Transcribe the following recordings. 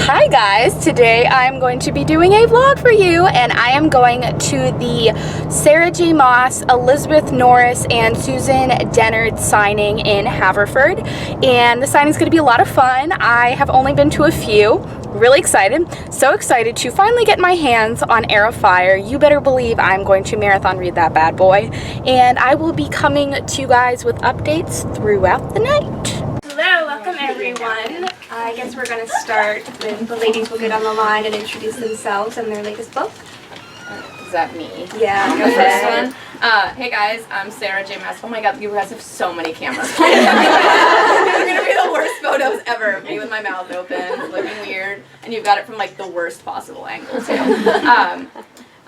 Hi guys, today I'm going to be doing a vlog for you, and I am going to the Sarah J. Maas, Elizabeth Norris, and Susan Dennard signing in Haverford, and the signing is going to be a lot of fun. I have only been to a few. Really excited, so excited to finally get my hands on Heir of Fire. You better believe I'm going to marathon read that bad boy, and I will be coming to you guys with updates throughout the night. Hello, welcome everyone. I guess we're going to start with the ladies will get on the line and introduce themselves and their latest book. Is that me? Yeah, the first one. Hey guys, I'm Sarah J. Maas. Oh my god, you guys have so many cameras. These are going to be the worst photos ever. Me with my mouth open, looking weird, and you've got it from like the worst possible angle too.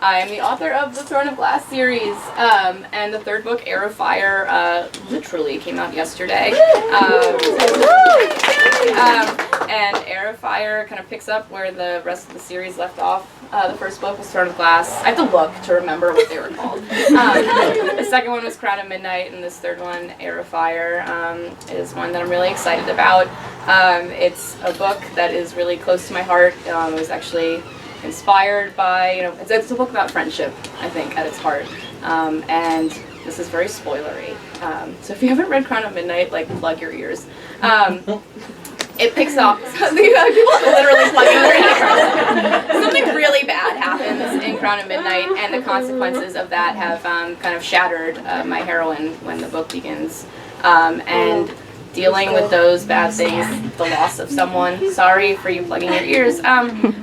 I am the author of the Throne of Glass series, and the third book, Heir of Fire, literally came out yesterday. And Heir of Fire kind of picks up where the rest of the series left off. The first book was Throne of Glass. I have to look to remember what they were called. The second one was Crown of Midnight, and this third one, Heir of Fire, is one that I'm really excited about. It's a book that is really close to my heart. It was actually inspired by, it's a book about friendship, I think, at its heart. And this is very spoilery. So if you haven't read Crown of Midnight, like, plug your ears. It picks up, people literally plugging their ears. Something really bad happens in Crown of Midnight, and the consequences of that have kind of shattered my heroine when the book begins. And dealing with those bad things, the loss of someone, sorry for you plugging your ears,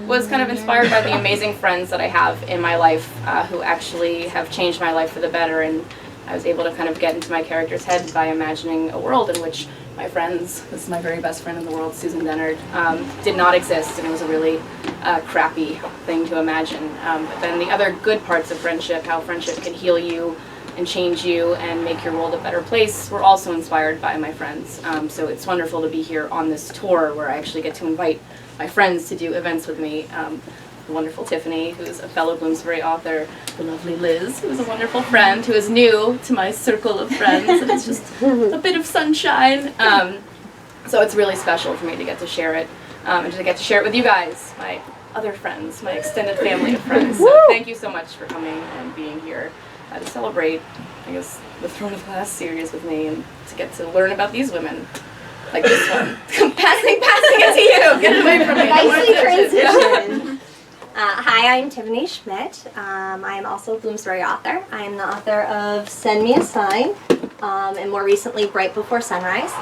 was kind of inspired by the amazing friends that I have in my life who actually have changed my life for the better, and I was able to kind of get into my character's head by imagining a world in which my friends, this is my very best friend in the world, Susan Dennard, did not exist, and it was a really crappy thing to imagine. But then the other good parts of friendship, how friendship can heal you and change you and make your world a better place, were also inspired by my friends. So it's wonderful to be here on this tour where I actually get to invite my friends to do events with me. The wonderful Tiffany, who's a fellow Bloomsbury author, the lovely Liz, who's a wonderful friend who is new to my circle of friends, and it's just a bit of sunshine. So it's really special for me to get to share it, and to get to share it with you guys, my other friends, my extended family of friends. So thank you so much for coming and being here to celebrate, I guess, the Throne of Glass series with me, and to get to learn about these women, like this one. passing it to you. Get it away from me. Nicely transitioned. Hi, I'm Tiffany Schmidt. I am also a Bloomsbury author. I am the author of Send Me a Sign, and more recently, Bright Before Sunrise.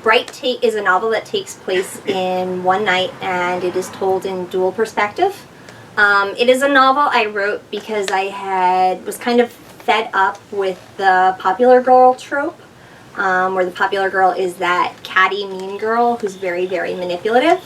Bright is a novel that takes place in one night, and it is told in dual perspective. It is a novel I wrote because I was kind of fed up with the popular girl trope, where the popular girl is that catty, mean girl who's very, very manipulative.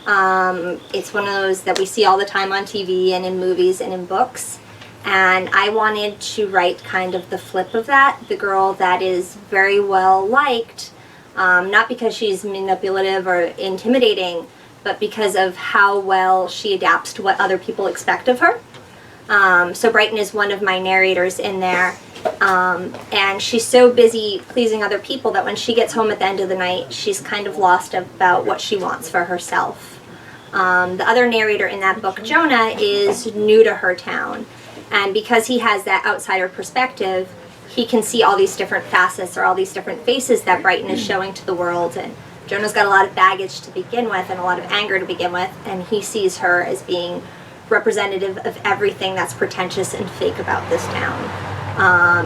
It's one of those that we see all the time on TV and in movies and in books. And I wanted to write kind of the flip of that, the girl that is very well liked, not because she's manipulative or intimidating, but because of how well she adapts to what other people expect of her. So Brighton is one of my narrators in there, and she's so busy pleasing other people that when she gets home at the end of the night, she's kind of lost about what she wants for herself. The other narrator in that book, Jonah, is new to her town, and because he has that outsider perspective, he can see all these different facets or all these different faces that Brighton is showing to the world. And Jonah's got a lot of baggage to begin with and a lot of anger to begin with, and he sees her as being representative of everything that's pretentious and fake about this town.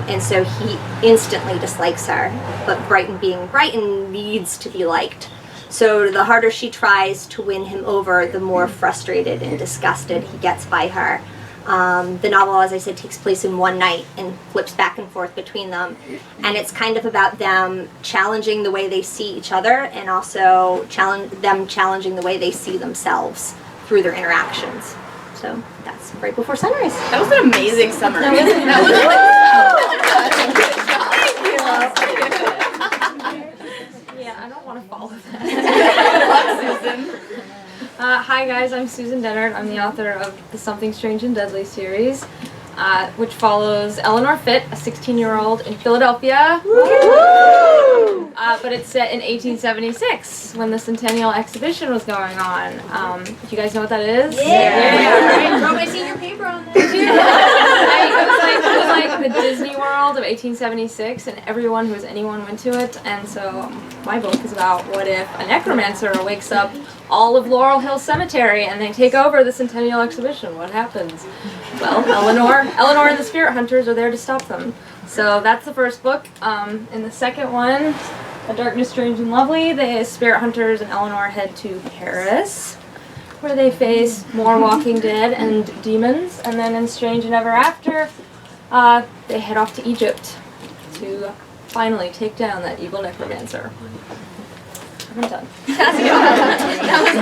And so he instantly dislikes her, but Brighton being Brighton needs to be liked. So the harder she tries to win him over, the more frustrated and disgusted he gets by her. The novel, as I said, takes place in one night and flips back and forth between them. And it's kind of about them challenging the way they see each other, and also challenging the way they see themselves through their interactions. So that's Right Before Sunrise. That was an amazing summary. Yeah, I don't want to follow that. Susan. Hi guys, I'm Susan Dennard. I'm the author of the Something Strange and Deadly series. which follows Eleanor Fitt, a 16-year-old in Philadelphia. But it's set in 1876 when the Centennial Exhibition was going on. Do you guys know what that is? Yeah. Wrote my senior paper on that. It was like the Disney World of 1876, and everyone who was anyone went to it. And so my book is about what if a necromancer wakes up all of Laurel Hill Cemetery and they take over the Centennial Exhibition. What happens? Well, Eleanor and the Spirit Hunters are there to stop them. So that's the first book. In the second one, A Darkness Strange and Lovely, the Spirit Hunters and Eleanor head to Paris, where they face more Walking Dead and demons. And then in Strange and Ever After, they head off to Egypt to finally take down that evil necromancer. I'm done. That was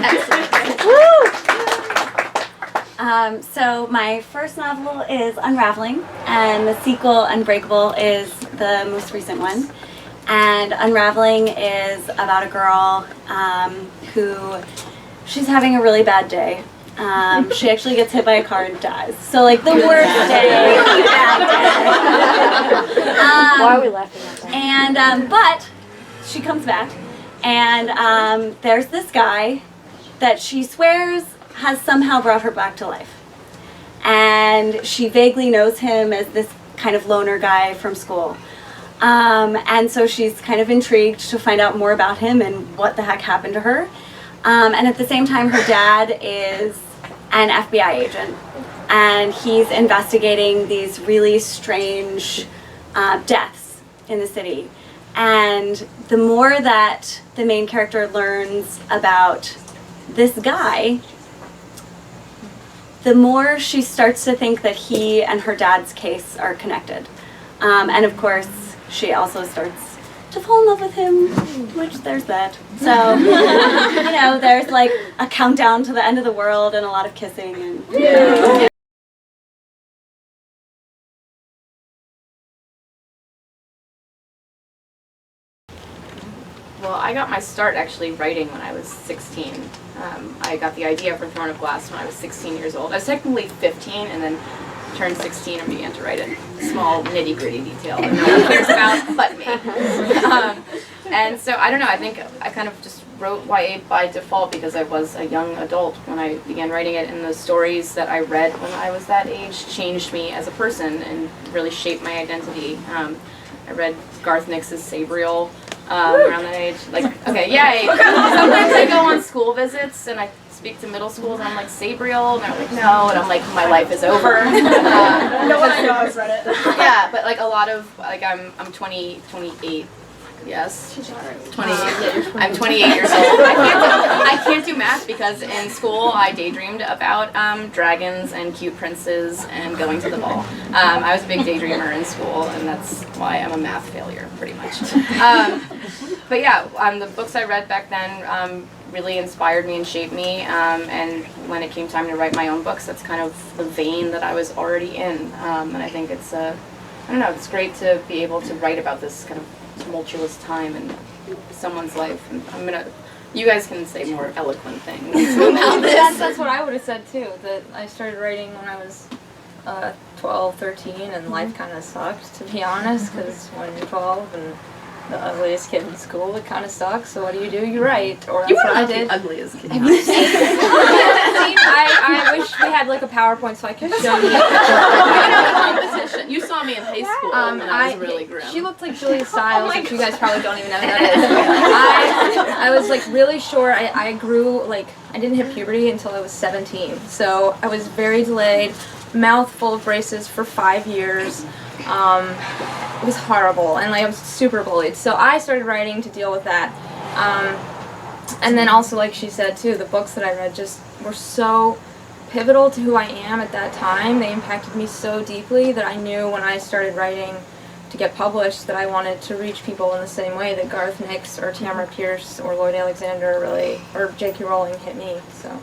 excellent. So my first novel is Unraveling, and the sequel, Unbreakable, is the most recent one. And Unraveling is about a girl who, she's having a really bad day. She actually gets hit by a car and dies. So like the worst day, bad day. Why are we laughing at that? And but she comes back, and there's this guy that she swears has somehow brought her back to life. And she vaguely knows him as this kind of loner guy from school. And so she's kind of intrigued to find out more about him and what the heck happened to her. And at the same time, her dad is an FBI agent, and he's investigating these really strange deaths in the city. And the more that the main character learns about this guy, the more she starts to think that he and her dad's case are connected. And of course, she also starts to fall in love with him, which there's that. So, you know, there's like a countdown to the end of the world and a lot of kissing. And, Well, I got my start actually writing when I was 16. I got the idea for Throne of Glass when I was 16 years old. I was technically 15 and then turned 16 and began to write a small nitty-gritty detail that no one cares about but me. And so, I don't know, I think I kind of just wrote YA by default because I was a young adult when I began writing it, and the stories that I read when I was that age changed me as a person and really shaped my identity. I read Garth Nix's Sabriel around that age. Like, okay, yay! Sometimes I go on school visits and I speak to middle schools and I'm like, Sabriel? And they're like, no. And I'm like, my life is over. No one I know has read it. Yeah, but like a lot of, like I'm 28. Yes. 28. I'm 28 years old. I can't do math because in school I daydreamed about dragons and cute princes and going to the ball. I was a big daydreamer in school, and that's why I'm a math failure, pretty much. But yeah, the books I read back then really inspired me and shaped me. And when it came time to write my own books, that's kind of the vein that I was already in. And I think it's I don't know, it's great to be able to write about this kind of tumultuous time in someone's life. And you guys can say more eloquent things about this. That's what I would have said too, that I started writing when I was 12, 13, and life kind of sucked, to be honest, because when you're 12 and the ugliest kid in school, it kind of sucks, so what do? You write, or that's what I did. The ugliest kid. I wish we had like a PowerPoint so I could show you. Competition. You saw me in high school when I was really grim. She looked like Julia Stiles, which you guys probably don't even know who that is. I was like really short. I grew, like, I didn't hit puberty until I was 17. So I was very delayed, mouth full of braces for 5 years. It was horrible, and like I was super bullied. So I started writing to deal with that. And then also, like she said too, the books that I read just were so pivotal to who I am at that time. They impacted me so deeply that I knew when I started writing to get published that I wanted to reach people in the same way that Garth Nix or Tamara Pierce or Lloyd Alexander really, or J.K. Rowling hit me. So,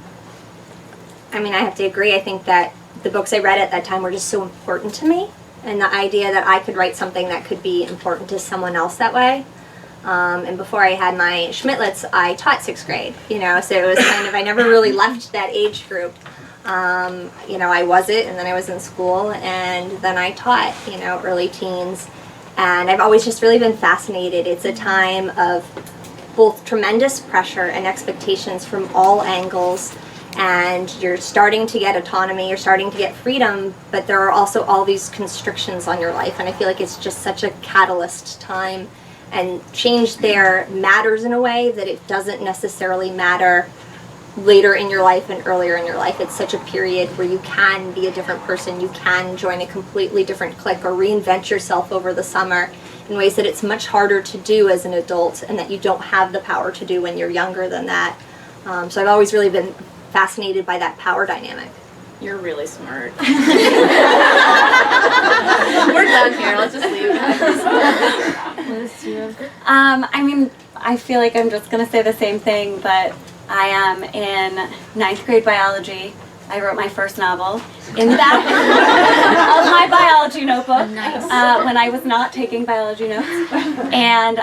I mean, I have to agree. I think that the books I read at that time were just so important to me, and the idea that I could write something that could be important to someone else that way. And before I had my Schmidtlets, I taught 6th grade, you know, so it was kind of, I never really left that age group. You know, I was it, and then I was in school, and then I taught, you know, early teens. And I've always just really been fascinated. It's a time of both tremendous pressure and expectations from all angles, and you're starting to get autonomy, you're starting to get freedom, but there are also all these constrictions on your life, and I feel like it's just such a catalyst time, and change there matters in a way that it doesn't necessarily matter later in your life and earlier in your life. It's such a period where you can be a different person, you can join a completely different clique or reinvent yourself over the summer in ways that it's much harder to do as an adult and that you don't have the power to do when you're younger than that. So I've always really been fascinated by that power dynamic. You're really smart. We're done here. Let's just leave. I mean, I feel like I'm just going to say the same thing, but I am in 9th grade biology. I wrote my first novel in the back of my biology notebook when I was not taking biology notes. And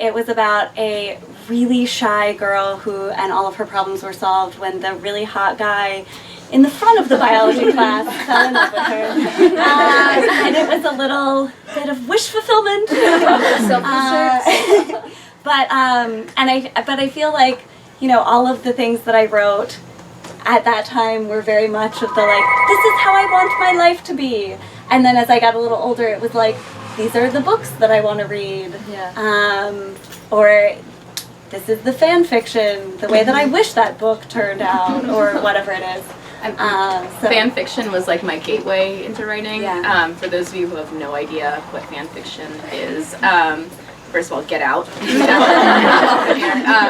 it was about a really shy girl and all of her problems were solved when the really hot guy in the front of the biology class fell in love with her. And it was a little bit of wish fulfillment. But I feel like, you know, all of the things that I wrote at that time were very much of the like, this is how I want my life to be. And then as I got a little older, it was like, these are the books that I want to read. Yeah. Or this is the fan fiction, the way that I wish that book turned out, or whatever it is. Fan fiction was like my gateway into writing. Yeah. For those of you who have no idea what fan fiction is, first of all, get out.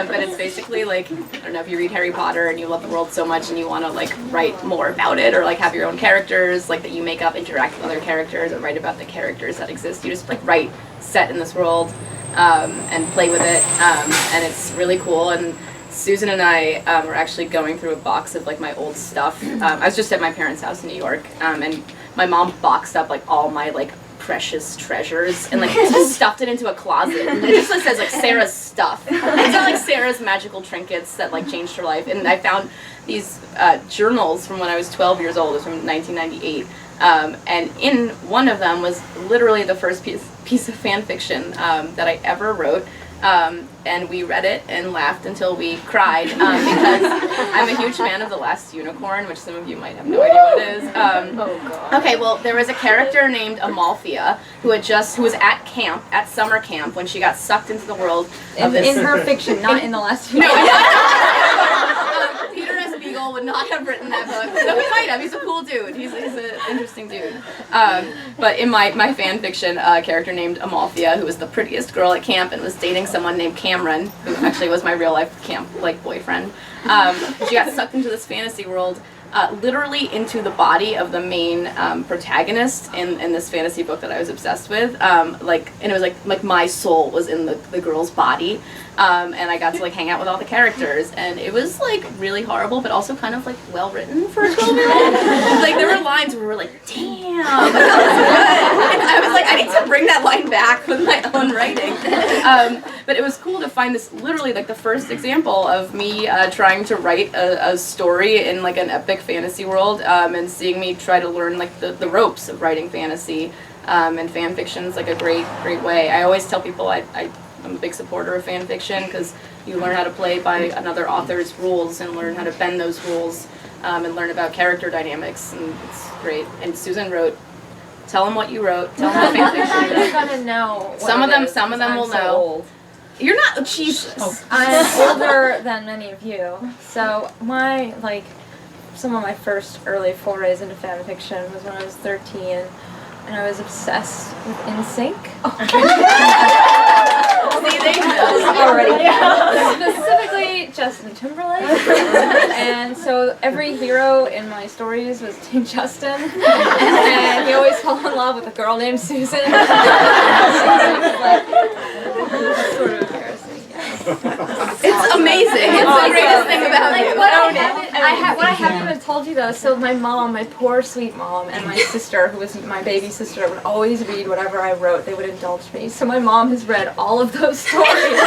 But it's basically like, I don't know if you read Harry Potter and you love the world so much and you want to like write more about it, or like have your own characters like that you make up, interact with other characters, or write about the characters that exist. You just like write set in this world and play with it, and it's really cool. And Susan and I were actually going through a box of like my old stuff. I was just at my parents' house in New York, and my mom boxed up like all my like precious treasures and like just stuffed it into a closet. And it just like, says like Sarah's stuff. It's not like Sarah's magical trinkets that like changed her life. And I found these journals from when I was 12 years old. It was from 1998. And in one of them was literally the first piece of fan fiction that I ever wrote. And we read it and laughed until we cried because I'm a huge fan of The Last Unicorn, which some of you might have no idea what it is. Oh God. Okay, well, there was a character named Amalthea who was at camp, at summer camp, when she got sucked into the world of this. In her fiction, not in The Last Few. Peter S. Beagle would not have written that book. No, he might have. He's a cool dude. He's an interesting dude. But in my fan fiction, a character named Amalthea, who was the prettiest girl at camp and was dating someone named Cameron, who actually was my real life camp boyfriend. She got sucked into this fantasy world, literally into the body of the main protagonist in this fantasy book that I was obsessed with. And it was like my soul was in the girl's body. And I got to like hang out with all the characters, and it was like really horrible, but also kind of like well written for a 12-year-old. Like there were lines where we were like, damn, that was good. And I was like, I need to bring that line back with my own writing. But it was cool to find this literally like the first example of me trying to write a story in like an epic fantasy world, and seeing me try to learn like the ropes of writing fantasy. And fan fiction is like a great way. I always tell people I'm a big supporter of fan fiction because you learn how to play by another author's rules and learn how to bend those rules, and learn about character dynamics, and it's great. And Susan wrote, tell them what you wrote, tell them what fan fiction you wrote. Gonna know. Some of them will know. Old. You're not, Jesus. Oh. I'm older than many of you, so some of my first early forays into fan fiction was when I was 13. And I was obsessed with NSYNC. See, they know already. Specifically Justin Timberlake. And so every hero in my stories was Team Justin. And he always fell in love with a girl named Susan. It was like, sort of embarrassing. It's amazing. It's the greatest thing about you. What I haven't even told you though, so my mom, my poor sweet mom, and my sister, who was my baby sister, would always read whatever I wrote. They would indulge me. So my mom has read all of those stories.